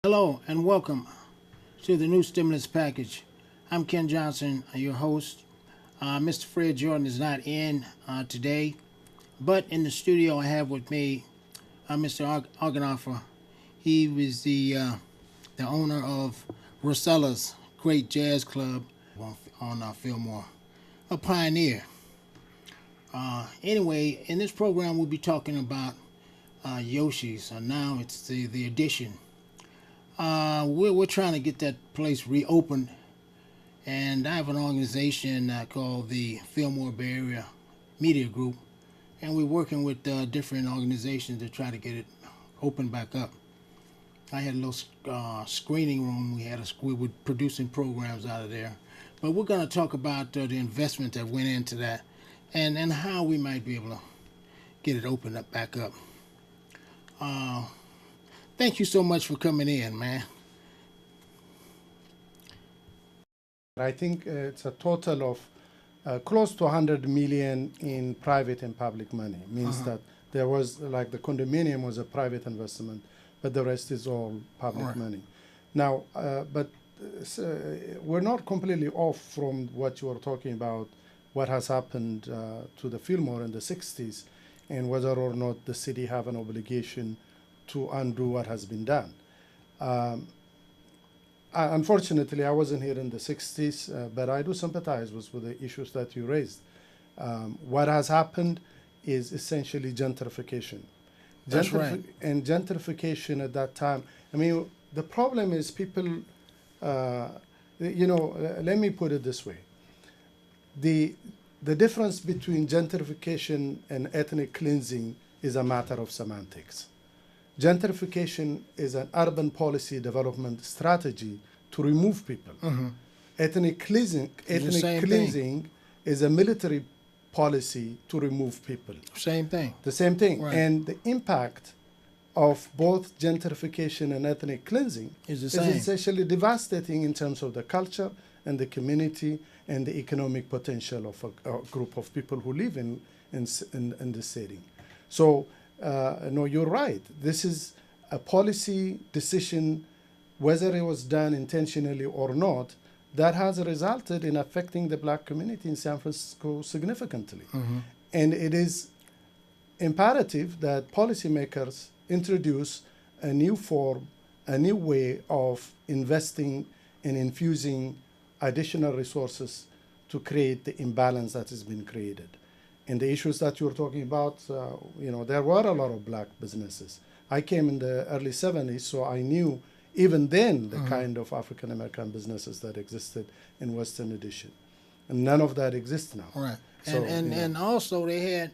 Hello and welcome to the new stimulus package. I'm Ken Johnson, your host. Mr. Fred Jordan is not in today, but in the studio I have with me Mr. Arganoffer. He was the owner of Rosella's great jazz club on Fillmore, a pioneer. Anyway, in this program we'll be talking about Yoshi's. Now it's the addition. We're trying to get that place reopened, and I have an organization called the Fillmore Bay Area Media Group, and we're working with different organizations to try to get it opened back up. I had a little screening room. We were producing programs out of there, but we're going to talk about the investment that went into that, and how we might be able to get it opened up back up. Thank you so much for coming in, man. I think it's a total of close to 100 million in private and public money. Means that there was, like, the condominium was a private investment, but the rest is all public money. Now, we're not completely off from what you were talking about, what has happened to the Fillmore in the 60s, and whether or not the city have an obligation to undo what has been done. Unfortunately, I wasn't here in the 60s, but I do sympathize with the issues that you raised. What has happened is essentially gentrification. That's right. And gentrification at that time, I mean, the problem is people, let me put it this way. The difference between gentrification and ethnic cleansing is a matter of semantics. Gentrification is an urban policy development strategy to remove people. Ethnic cleansing is a military policy to remove people. Same thing. The same thing. Right. And the impact of both gentrification and ethnic cleansing Is the is same. essentially devastating in terms of the culture and the community and the economic potential of a group of people who live in the setting. So, no, you're right. This is a policy decision, whether it was done intentionally or not, that has resulted in affecting the black community in San Francisco significantly. And it is imperative that policymakers introduce a new form, a new way of investing and infusing additional resources to create the imbalance that has been created. And the issues that you're talking about, there were a lot of black businesses. I came in the early 70s, so I knew even then the kind of African American businesses that existed in Western Addition. And none of that exists now. Right. So, And also they had,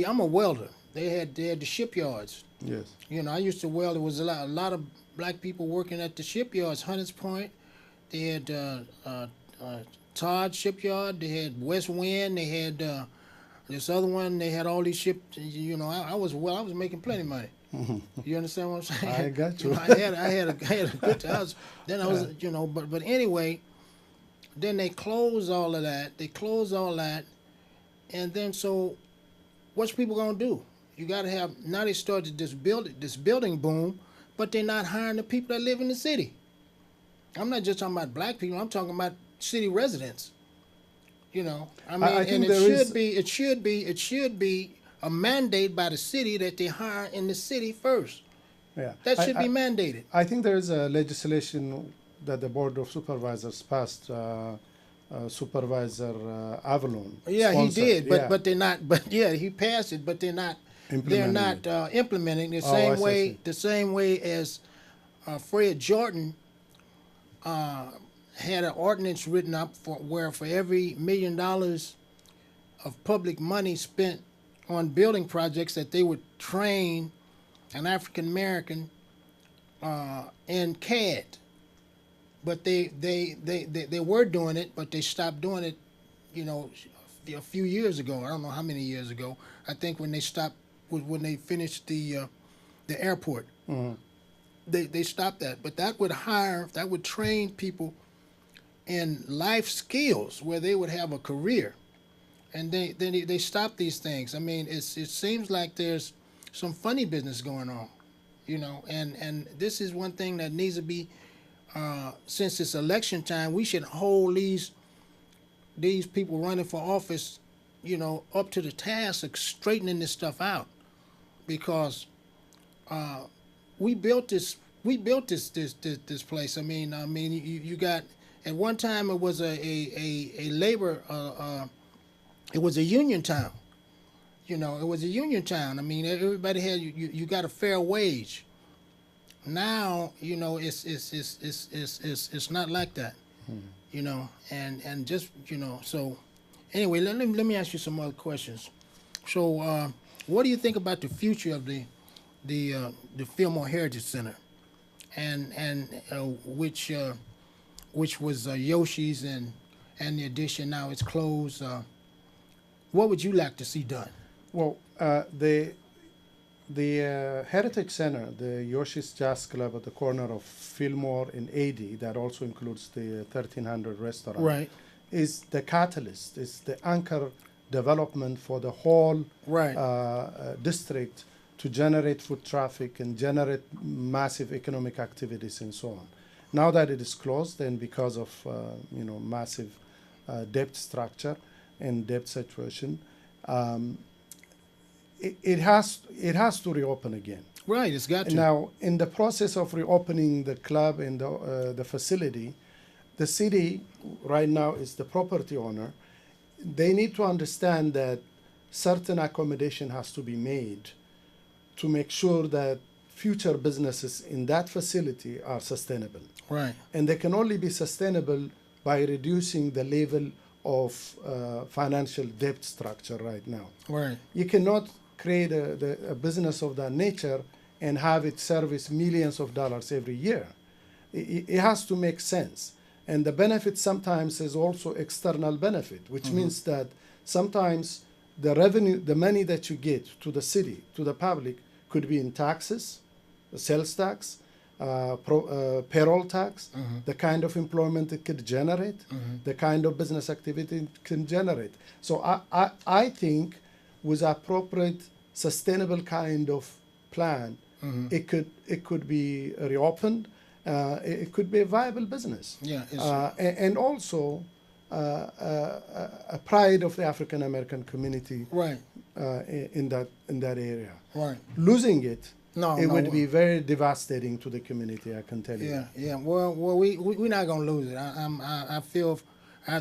I'm a welder. They had the shipyards. Yes. I used to weld. There was a lot of black people working at the shipyards. Hunters Point. They had Todd Shipyard. They had West Wind. They had this other one. They had all these ships. I was making plenty of money. You understand what I'm saying? I got you. I had a good house. Then I was, but anyway, then they closed all of that. And then so, what's people gonna do? You gotta have, now they started this building boom, but they're not hiring the people that live in the city. I'm not just talking about black people. I'm talking about city residents. I think it should be a mandate by the city that they hire in the city first. Yeah. That should be mandated. I think there is a legislation that the Board of Supervisors passed. Supervisor Avalon. Yeah, sponsored. he did, but they're not. But yeah, he passed it, but they're not. Implementing the same way as Fred Jordan had an ordinance written up for every $1 million of public money spent on building projects, that they would train an African American in CAD. But they were doing it, but they stopped doing it, a few years ago. I don't know how many years ago. I think when they finished the airport, they stopped that. But that would train people in life skills where they would have a career, and they stopped these things. I mean, it seems like there's some funny business going on. you know, and this is one thing that needs to be, since it's election time, we should hold these people running for office, you know, up to the task of straightening this stuff out, because we built this place. I mean, you got, at one time it was a labor, it was a union town. You know, it was a union town. I mean, everybody had, you got a fair wage. Now, you know, it's not like that. You know, and just, you know, so anyway, let me ask you some other questions. So, what do you think about the future of the Fillmore Heritage Center, and which was Yoshi's, and the addition now it's closed? What would you like to see done? Well, the Heritage Center, the Yoshi's Jazz Club at the corner of Fillmore and 80, that also includes the 1300 restaurant, Right. is the catalyst, is the anchor development for the whole district to generate foot traffic and generate massive economic activities and so on. Now that it is closed, and because of massive debt structure and debt situation, it has to reopen again. Right, it's got to. Now, in the process of reopening the club and the facility, the city right now is the property owner. They need to understand that certain accommodation has to be made to make sure that future businesses in that facility are sustainable. Right. And they can only be sustainable by reducing the level of financial debt structure right now. Right. You cannot create a business of that nature and have it service millions of dollars every year. It has to make sense. And the benefit sometimes is also external benefit, which means that sometimes the revenue, the money that you get to the city, to the public, could be in taxes, sales tax, payroll tax, the kind of employment it could generate, the kind of business activity it can generate. So I think with appropriate, sustainable kind of plan, it could be reopened. It could be a viable business. Yeah. And also a pride of the African American community. Right. In that area. Right. Losing it, it would be very devastating to the community. I can tell you. Yeah. Yeah. Well, we're not gonna lose it. I feel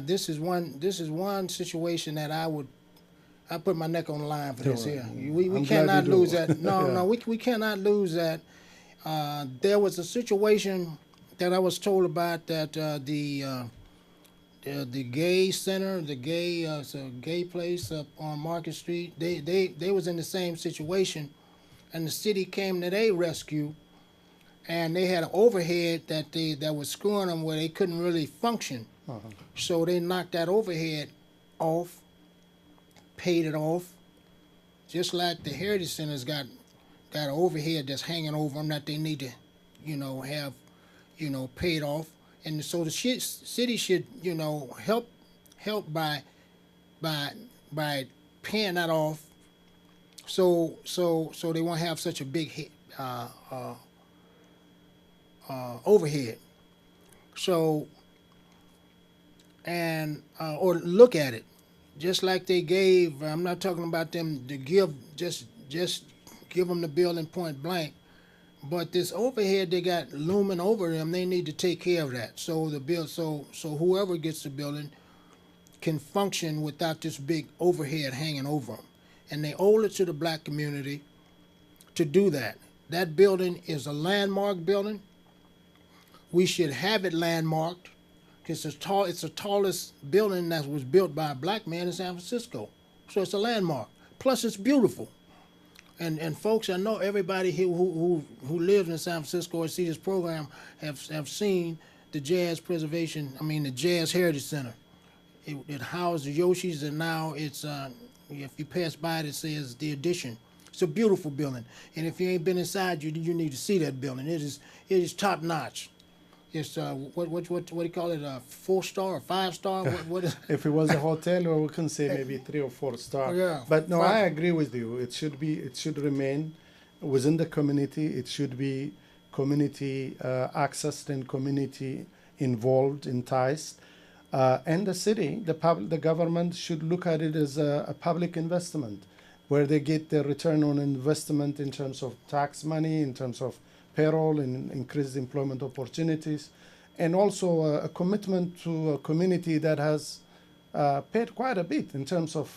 this is one situation that I put my neck on the line for this here. We cannot lose that. No, no, we cannot lose that. There was a situation that I was told about that the gay center, it's a gay place up on Market Street. They was in the same situation, and the city came to their rescue, and they had an overhead that was screwing them where they couldn't really function. So they knocked that overhead off, paid it off, just like the Heritage Center's got an overhead that's hanging over them that they need to, have, paid off. And so the city should, help by paying that off, so they won't have such a big overhead. So or look at it, just like they gave. I'm not talking about them to give just give them the building point blank. But this overhead they got looming over them, they need to take care of that. So so whoever gets the building can function without this big overhead hanging over them. And they owe it to the black community to do that. That building is a landmark building. We should have it landmarked. It's the tallest building that was built by a black man in San Francisco. So it's a landmark. Plus it's beautiful. And folks, I know everybody here who lives in San Francisco or see this program have seen the Jazz Heritage Center. It housed the Yoshis, and now it's if you pass by it, it says the Addition. It's a beautiful building, and if you ain't been inside, you need to see that building. It is top notch. It's what do you call it? 4-star or 5-star? What is? If it was a hotel, we can say maybe 3 or 4 star. Yeah. But no, 5. I agree with you. It should remain, within the community. It should be community accessed and community involved, enticed. And the city, the government should look at it as a public investment, where they get their return on investment in terms of tax money, in terms of payroll and increased employment opportunities, and also a commitment to a community that has paid quite a bit in terms of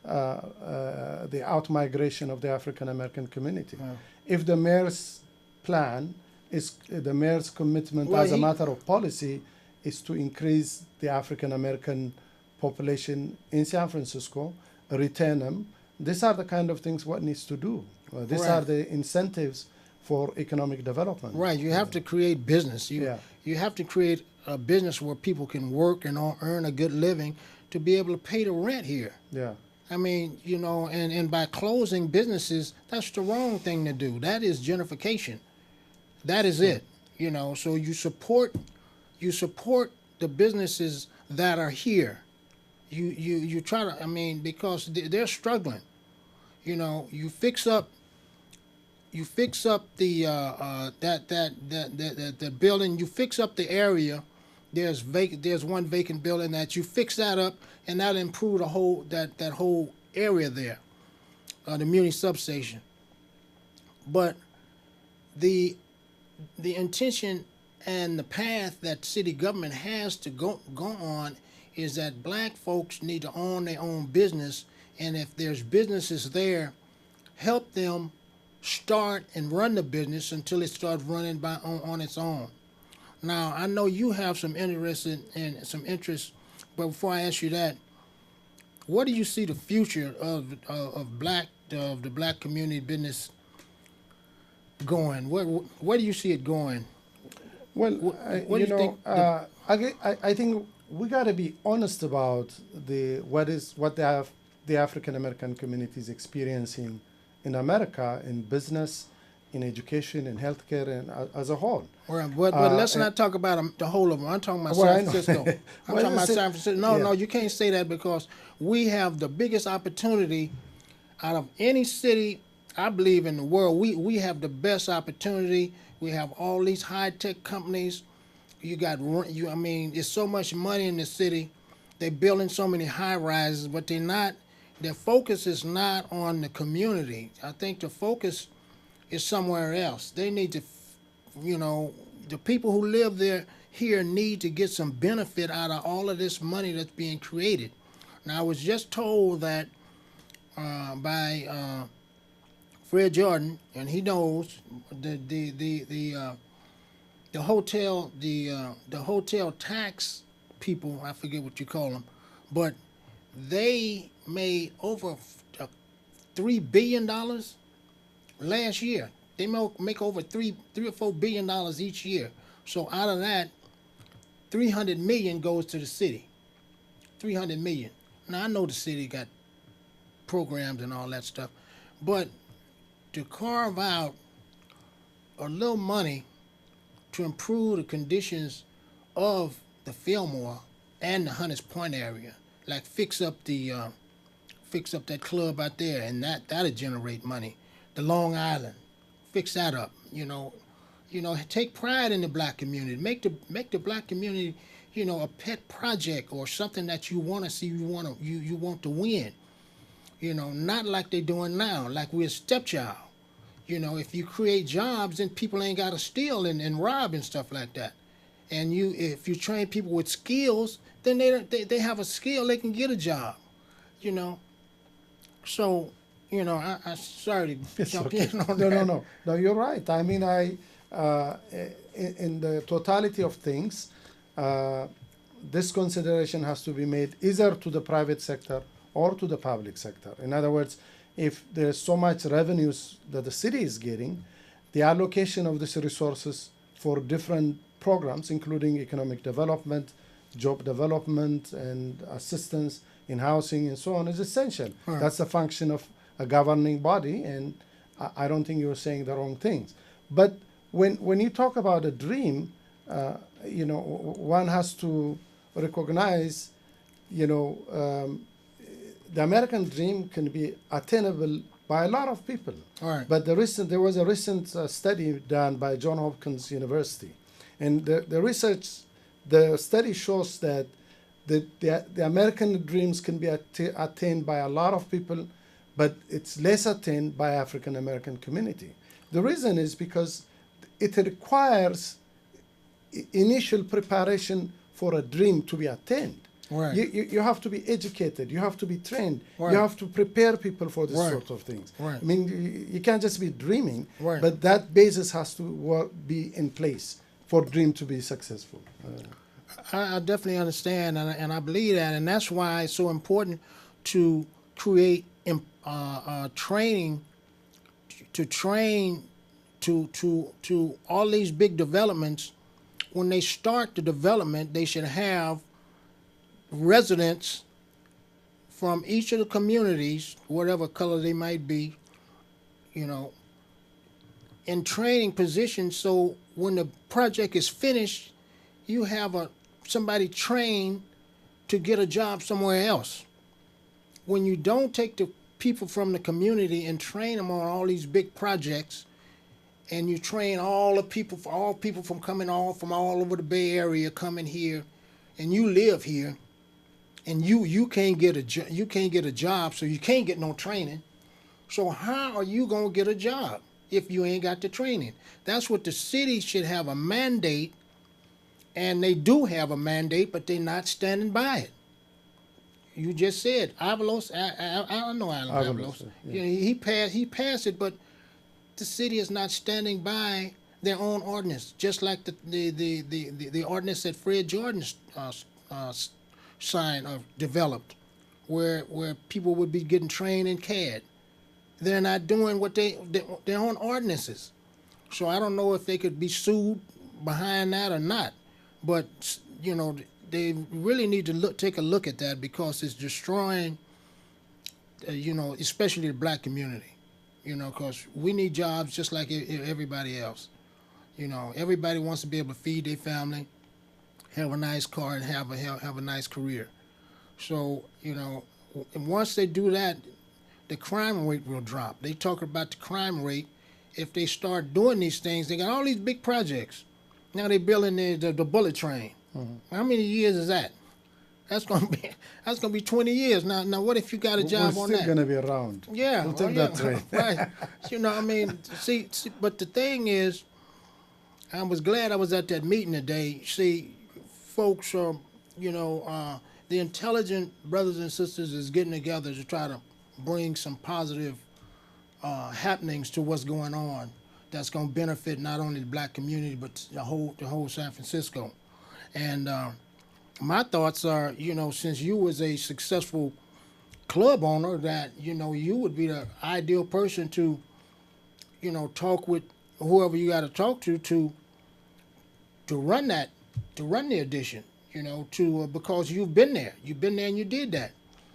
the out-migration of the African American community. Wow. If the mayor's plan is, the mayor's commitment Well, as a he- matter of policy is to increase the African American population in San Francisco, retain them, these are the kind of things what needs to do. These Right. are the incentives for economic development. Right, you have to create business. Yeah. You have to create a business where people can work and earn a good living to be able to pay the rent here. Yeah. I mean, and by closing businesses, that's the wrong thing to do. That is gentrification. That is it. So you support the businesses that are here. You try to, because they're struggling. You fix up the that building. You fix up the area. There's one vacant building that you fix that up, and that'll improve the whole that whole area there, the Muni substation. But the intention and the path that city government has to go on is that black folks need to own their own business, and if there's businesses there, help them start and run the business until it starts running on its own. Now, I know you have some interest, but before I ask you that, what do you see the future of the black community business going? Where do you see it going? Well, what do you think I think we got to be honest about what the African American community is experiencing in America, in business, in education, in healthcare, and as a whole. Right, but let's not talk about the whole of them. I'm talking about Well, San Francisco. I'm Well, talking about it's- San Francisco. No, you can't say that because we have the biggest opportunity out of any city, I believe, in the world. We have the best opportunity. We have all these high-tech companies. There's so much money in the city. They're building so many high-rises, but their focus is not on the community. I think the focus is somewhere else. They need to, the people who live here need to get some benefit out of all of this money that's being created. Now, I was just told that by Fred Jordan, and he knows the hotel tax people. I forget what you call them, but they made over $3 billion last year. They make over $3 or $4 billion each year. So out of that, 300 million goes to the city. 300 million. Now I know the city got programs and all that stuff, but to carve out a little money to improve the conditions of the Fillmore and the Hunters Point area, like fix up that club out there, and that'll generate money. The Long Island, fix that up. Take pride in the black community. Make the black community, a pet project or something that you want to see. You want to win. Not like they're doing now, like we're a stepchild. If you create jobs, then people ain't got to steal and rob and stuff like that. And if you train people with skills, then they have a skill, they can get a job. So, I sorry to It's jump okay. in on that. No, you're right. I mean, in the totality of things, this consideration has to be made either to the private sector or to the public sector. In other words, if there's so much revenues that the city is getting, the allocation of these resources for different programs, including economic development, job development, and assistance in housing and so on, is essential. Right. That's the function of a governing body, and I don't think you're saying the wrong things. But when you talk about a dream, one has to recognize, the American dream can be attainable by a lot of people. All right. But there was a recent study done by Johns Hopkins University, and the study shows that the American dreams can be attained by a lot of people, but it's less attained by African American community. The reason is because it requires initial preparation for a dream to be attained. Right. You have to be educated. You have to be trained. Right. You have to prepare people for this Right. sort of things. Right. I mean, you can't just be dreaming, Right. but that basis has to be in place for dream to be successful. I definitely understand, and I believe that, and that's why it's so important to create training, to train to all these big developments. When they start the development, they should have residents from each of the communities, whatever color they might be, in training positions, so when the project is finished, you have somebody trained to get a job somewhere else. When you don't take the people from the community and train them on all these big projects, and you train all people from coming from all over the Bay Area coming here, and you live here, and you can't get a job, so you can't get no training. So how are you gonna get a job if you ain't got the training? That's what the city should have a mandate, and they do have a mandate, but they're not standing by it. You just said Avalos. I know Avalos. Yeah. He passed it, but the city is not standing by their own ordinance, just like the ordinance that Fred Jordan signed or developed, where people would be getting trained in CAD. They're not doing what their own ordinances. So I don't know if they could be sued behind that or not, but they really need to take a look at that, because it's destroying, especially the black community. Because we need jobs just like everybody else. Everybody wants to be able to feed their family, have a nice car, and have a nice career. So, and once they do that, the crime rate will drop. They talk about the crime rate. If they start doing these things, they got all these big projects. Now they're building the bullet train. Mm-hmm. How many years is that? That's gonna be 20 years. Now what if you got a job on that? We're still gonna be around. Yeah, we'll take that train. Right. See, but the thing is, I was glad I was at that meeting today. See, folks are, the intelligent brothers and sisters is getting together to try to bring some positive happenings to what's going on. That's gonna benefit not only the black community but the whole San Francisco. And my thoughts are, since you was a successful club owner, that you would be the ideal person to, talk with whoever you got to talk to run the edition, because you've been there and you did that.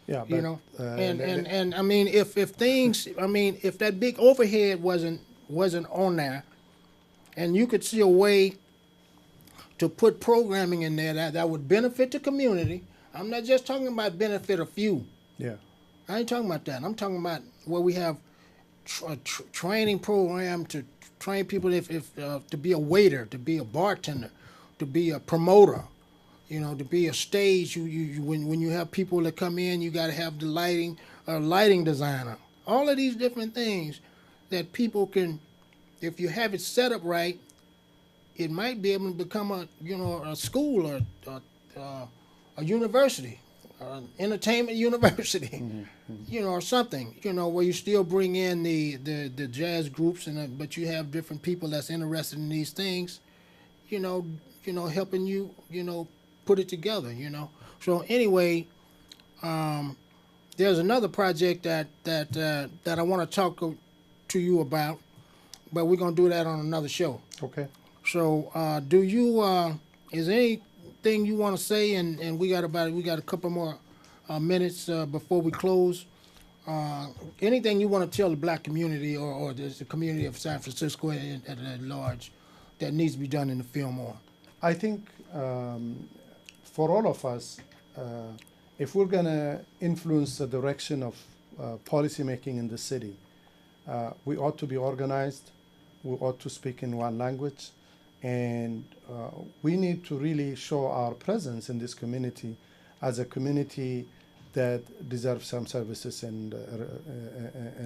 Yeah, but, and I mean, if that big overhead wasn't on there, and you could see a way to put programming in there that would benefit the community. I'm not just talking about benefit a few. Yeah, I ain't talking about that. I'm talking about where we have a training program to train people to be a waiter, to be a bartender, to be a promoter, to be a stage. When you have people that come in, you got to have the lighting designer. All of these different things that people can, if you have it set up right, it might be able to become a school or a university, an entertainment university, mm-hmm. Or something, where you still bring in the jazz groups but you have different people that's interested in these things, helping you, put it together, So anyway, there's another project that I want to talk to you about, but we're gonna do that on another show. Okay. So, is there anything you want to say? And we got a couple more minutes before we close. Anything you want to tell the black community or the community of San Francisco at large that needs to be done in the Fillmore? I think for all of us, if we're gonna influence the direction of policy making in the city, we ought to be organized. We ought to speak in one language. And we need to really show our presence in this community as a community that deserves some services and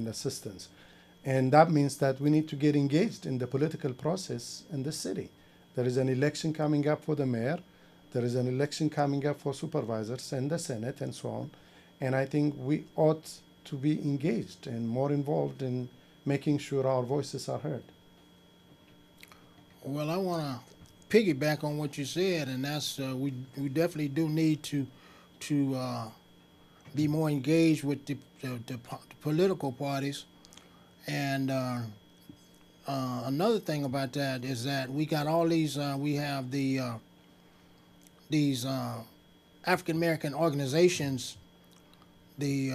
assistance. And that means that we need to get engaged in the political process in the city. There is an election coming up for the mayor. There is an election coming up for supervisors and the Senate and so on. And I think we ought to be engaged and more involved in making sure our voices are heard. Well, I want to piggyback on what you said, and that's we definitely do need to be more engaged with the political parties. And another thing about that is that we got all these. We have these African American organizations, these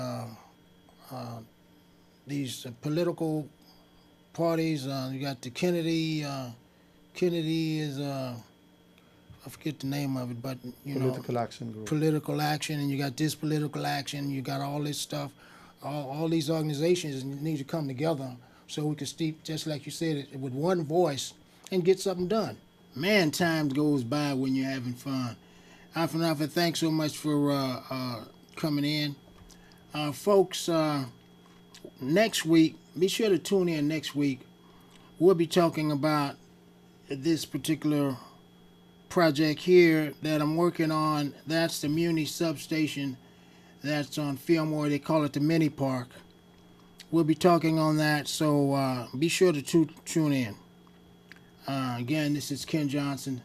political parties. You got the Kennedy. Kennedy is I forget the name of it, but Political Action Group. Political Action, and you got this political action. You got all this stuff. All these organizations need to come together so we can speak, just like you said, with one voice and get something done. Man, time goes by when you're having fun. Alpha, thanks so much for coming in. Folks, next week, be sure to tune in next week. We'll be talking about this particular project here that I'm working on. That's the Muni substation that's on Fillmore. They call it the mini park. We'll be talking on that, so be sure to tune in. Again, this is Ken Johnson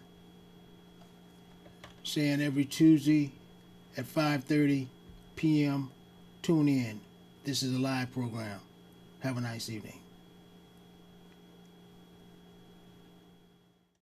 saying every Tuesday at 5:30 p.m. tune in. This is a live program. Have a nice evening.